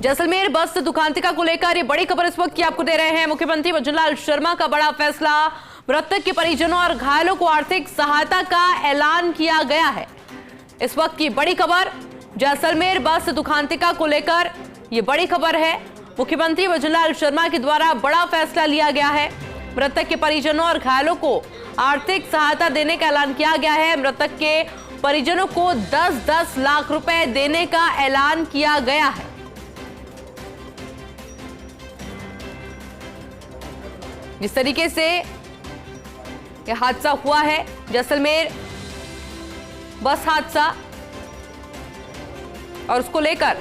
जैसलमेर बस दुखांतिका को लेकर ये बड़ी खबर इस वक्त की आपको दे रहे हैं। मुख्यमंत्री भजनलाल शर्मा का बड़ा फैसला, मृतक के परिजनों और घायलों को आर्थिक सहायता का ऐलान किया गया है। इस वक्त की बड़ी खबर जैसलमेर बस दुखांतिका को लेकर ये बड़ी खबर है। मुख्यमंत्री भजनलाल शर्मा के द्वारा बड़ा फैसला लिया गया है। मृतक के परिजनों और घायलों को आर्थिक सहायता देने का ऐलान किया गया है। मृतक के परिजनों को 10-10 लाख रुपए देने का ऐलान किया गया है। जिस तरीके से यह हादसा हुआ है, जैसलमेर बस हादसा, और उसको लेकर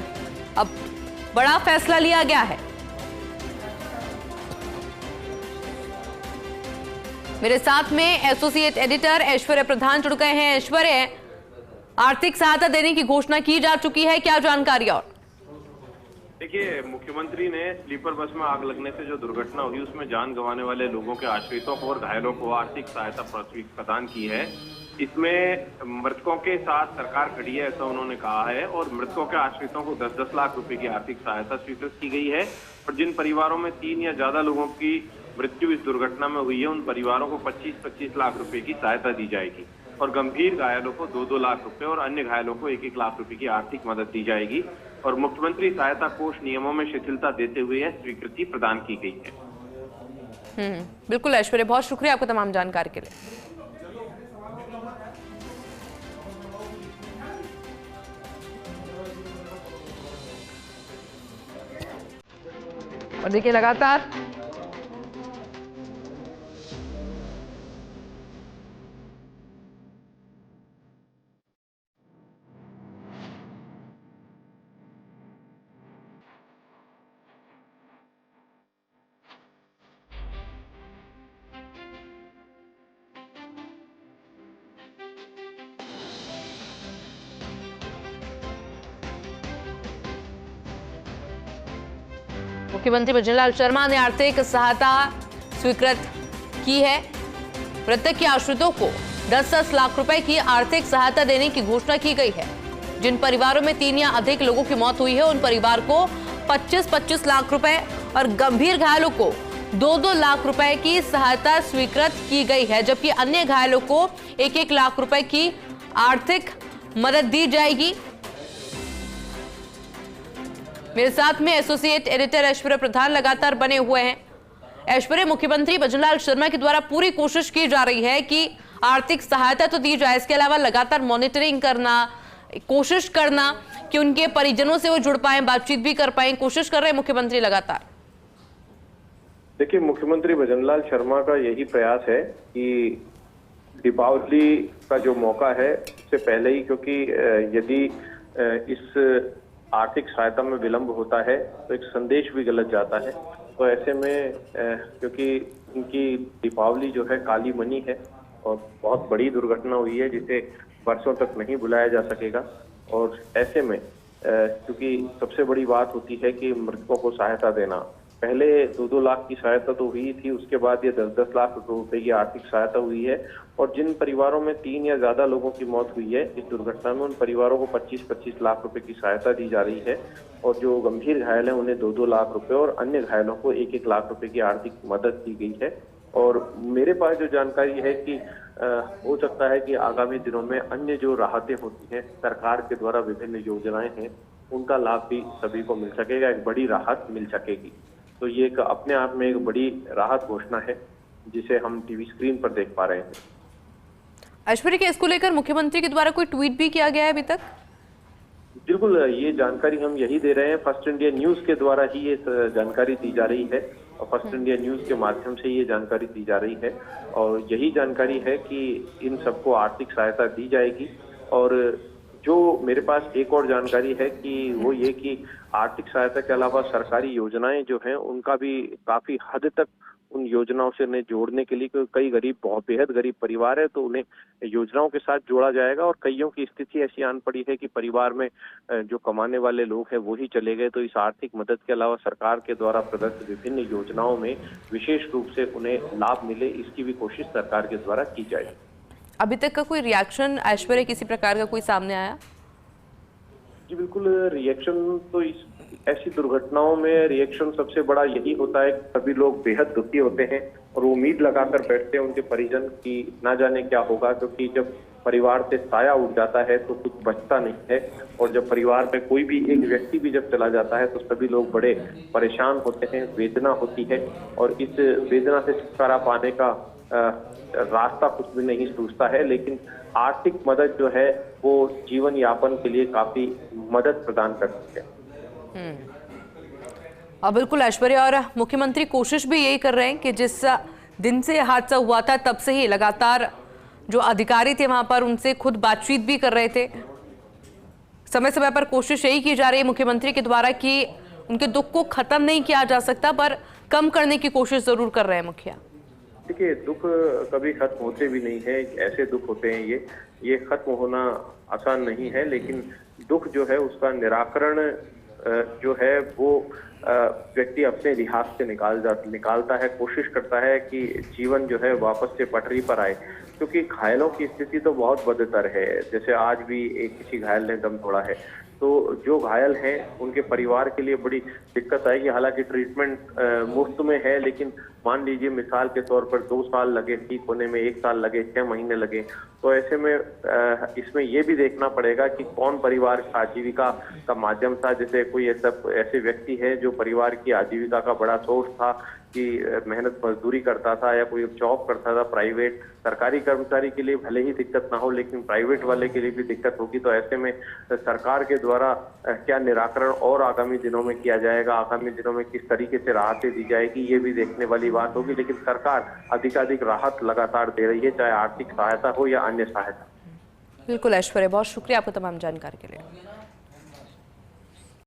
अब बड़ा फैसला लिया गया है। मेरे साथ में एसोसिएट एडिटर ऐश्वर्य प्रधान जुड़ गए हैं। ऐश्वर्य, आर्थिक सहायता देने की घोषणा की जा चुकी है, क्या जानकारी? और देखिए, मुख्यमंत्री ने स्लीपर बस में आग लगने से जो दुर्घटना हुई उसमें जान गंवाने वाले लोगों के आश्रितों को और घायलों को आर्थिक सहायता प्रदान की है। इसमें मृतकों के साथ सरकार खड़ी है, ऐसा उन्होंने कहा है, और मृतकों के आश्रितों को 10-10 लाख रुपए की आर्थिक सहायता स्वीकृत की गई है। और जिन परिवारों में 3 या ज्यादा लोगों की मृत्यु इस दुर्घटना में हुई है, उन परिवारों को 25-25 लाख रुपए की सहायता दी जाएगी और गंभीर घायलों को 2-2 लाख रुपए और अन्य घायलों को 1-1 लाख रुपए की आर्थिक मदद दी जाएगी। और मुख्यमंत्री सहायता कोष नियमों में शिथिलता देते हुए यह स्वीकृति प्रदान की गई है। बिल्कुल ऐश्वर्य, बहुत शुक्रिया आपको तमाम जानकारी के लिए। और देखिए, लगातार मुख्यमंत्री भजनलाल शर्मा ने आर्थिक सहायता स्वीकृत की है। मृतक के आश्रितों को 10-10 लाख रुपए की आर्थिक सहायता देने की घोषणा की गई है। जिन परिवारों में 3 या अधिक लोगों की मौत हुई है, उन परिवार को 25-25 लाख रुपए और गंभीर घायलों को 2-2 लाख रुपए की सहायता स्वीकृत की गई है, जबकि अन्य घायलों को 1-1 लाख रुपए की आर्थिक मदद दी जाएगी। मेरे साथ में एसोसिएट एडिटर ऐश्वर्य प्रधान लगातार बने हुए हैं। ऐश्वर्य, मुख्यमंत्री भजनलाल शर्मा के द्वारा पूरी कोशिश की जा रही है कि आर्थिक सहायता तो दी जाए, इसके अलावा लगातार मॉनिटरिंग करना, कोशिश करना कि उनके परिजनों से वो जुड़ पाए, बातचीत भी कर पाए, कोशिश कर रहे हैं मुख्यमंत्री लगातार। देखिए, मुख्यमंत्री भजनलाल शर्मा का यही प्रयास है कि दीपावली का जो मौका है उससे पहले ही, क्योंकि यदि इस आर्थिक सहायता में विलंब होता है तो एक संदेश भी गलत जाता है। तो ऐसे में क्योंकि उनकी दीपावली जो है काली मनी है और बहुत बड़ी दुर्घटना हुई है जिसे वर्षों तक नहीं भुलाया जा सकेगा, और ऐसे में क्योंकि सबसे बड़ी बात होती है कि मृतकों को सहायता देना। पहले 2-2 लाख की सहायता तो हुई थी, उसके बाद ये 10-10 लाख रुपए की आर्थिक सहायता हुई है। और जिन परिवारों में 3 या ज्यादा लोगों की मौत हुई है इस दुर्घटना में, उन परिवारों को 25-25 लाख रुपए की सहायता दी जा रही है। और जो गंभीर घायल है उन्हें 2-2 लाख रुपए और अन्य घायलों को 1-1 लाख रुपए की आर्थिक मदद दी गई है। और मेरे पास जो जानकारी है कि हो सकता है कि आगामी दिनों में अन्य जो राहतें होती हैं सरकार के द्वारा, विभिन्न योजनाएं हैं, उनका लाभ भी सभी को मिल सकेगा, एक बड़ी राहत मिल सकेगी। तो ये एक अपने आप में एक बड़ी राहत घोषणा है जिसे हम टीवी स्क्रीन पर देख पा रहे हैं। ऐश्वर्य, के इसको लेकर मुख्यमंत्री के द्वारा कोई ट्वीट भी किया गया है अभी तक? बिल्कुल, ये जानकारी हम यही दे रहे हैं। फर्स्ट इंडिया न्यूज के द्वारा ही ये जानकारी दी जा रही है और फर्स्ट इंडिया न्यूज के माध्यम से ये जानकारी दी जा रही है। और यही जानकारी है कि इन सबको आर्थिक सहायता दी जाएगी। और जो मेरे पास एक और जानकारी है कि वो ये कि आर्थिक सहायता के अलावा सरकारी योजनाएं जो हैं उनका भी काफी हद तक उन योजनाओं से उन्हें जोड़ने के लिए, कई गरीब, बहुत बेहद गरीब परिवार है तो उन्हें योजनाओं के साथ जोड़ा जाएगा। और कईयों की स्थिति ऐसी आन पड़ी है कि परिवार में जो कमाने वाले लोग हैं वो ही चले गए, तो इस आर्थिक मदद के अलावा सरकार के द्वारा प्रदत्त विभिन्न योजनाओं में विशेष रूप से उन्हें लाभ मिले, इसकी भी कोशिश सरकार के द्वारा की जाएगी। अभी तक का कोई रिएक्शन ऐश्वर्य किसी प्रकार का कोई सामने आया? जी बिल्कुल, रिएक्शन तो इस ऐसी दुर्घटनाओं में रिएक्शन सबसे बड़ा यही होता है कि सभी लोग बेहद दुखी होते हैं और उम्मीद लगाकर बैठते हैं उनके परिजन की ना जाने क्या होगा, क्योंकि जब परिवार से साया उठ जाता है तो कुछ बचता नहीं है। और जब परिवार में कोई भी एक व्यक्ति भी जब चला जाता है तो सभी लोग बड़े परेशान होते हैं, वेदना होती है और इस वेदना से छुटकारा पाने का रास्ता कुछ भी नहीं सूझता है। लेकिन आर्थिक मदद जो है वो जीवन यापन के लिए काफी मदद प्रदान करती है। और बिल्कुल ऐश्वर्या, और मुख्यमंत्री कोशिश भी यही कर रहे हैं कि जिस दिन से हादसा हुआ था तब से ही लगातार जो अधिकारी थे वहां पर उनसे खुद बातचीत भी कर रहे थे। समय समय पर कोशिश यही की जा रही है मुख्यमंत्री के द्वारा कि उनके दुख को खत्म नहीं किया जा सकता पर कम करने की कोशिश जरूर कर रहे हैं मुखिया। देखिए, दुख कभी खत्म होते भी नहीं है, ऐसे दुख होते हैं ये खत्म होना आसान नहीं है। लेकिन दुख जो है उसका निराकरण जो है वो व्यक्ति अपने लिहाज से निकालता है, कोशिश करता है कि जीवन जो है वापस से पटरी पर आए, क्योंकि घायलों की स्थिति तो बहुत बदतर है। जैसे आज भी किसी घायल ने दम तोड़ा है, तो जो घायल हैं उनके परिवार के लिए बड़ी दिक्कत आएगी। हालांकि ट्रीटमेंट मुफ्त में है, लेकिन मान लीजिए मिसाल के तौर पर 2 साल लगे ठीक होने में, 1 साल लगे, 6 महीने लगे, तो ऐसे में इसमें ये भी देखना पड़ेगा कि कौन परिवार का आजीविका का माध्यम था। जैसे कोई ऐसे व्यक्ति है जो परिवार की आजीविका का बड़ा सोर्स था कि मेहनत मजदूरी करता था या कोई जॉब करता था प्राइवेट। सरकारी कर्मचारी के लिए भले ही दिक्कत ना हो, लेकिन प्राइवेट वाले के लिए भी दिक्कत होगी। तो ऐसे में सरकार के द्वारा क्या निराकरण और आगामी दिनों में किया जाएगा, आगामी दिनों में किस तरीके से राहतें दी जाएगी, ये भी देखने वाली बात होगी। लेकिन सरकार अधिकाधिक राहत लगातार दे रही है, चाहे आर्थिक सहायता हो या अन्य सहायता। बिल्कुल ऐश्वर्या, बहुत शुक्रिया आपको तमाम जानकारी के लिए।